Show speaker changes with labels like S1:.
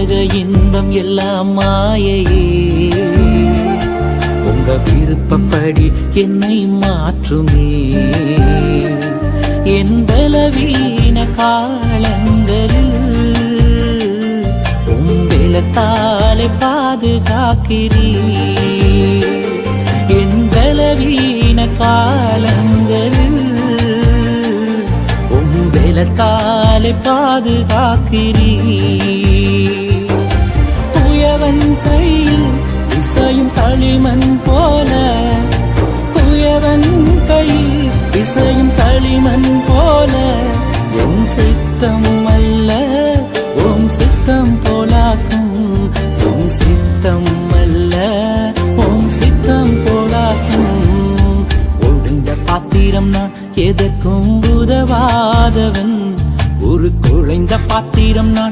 S1: உலக இன்பம் எல்லாம் மாயையே. உங்க விருப்பப்படி என்னை மாற்றுமே. என் பலவீன காலங்களில் உங்களத்தாலே பாதுகாக்கிறீர். என் பலவீன காலங்களில் உங்களத்தாலே பாதுகாக்கிறீர். துயவன் கையில் இசையும் களிமண் போல, துயவன் கையில் இசையும் களிமண் போல என் சித்தம்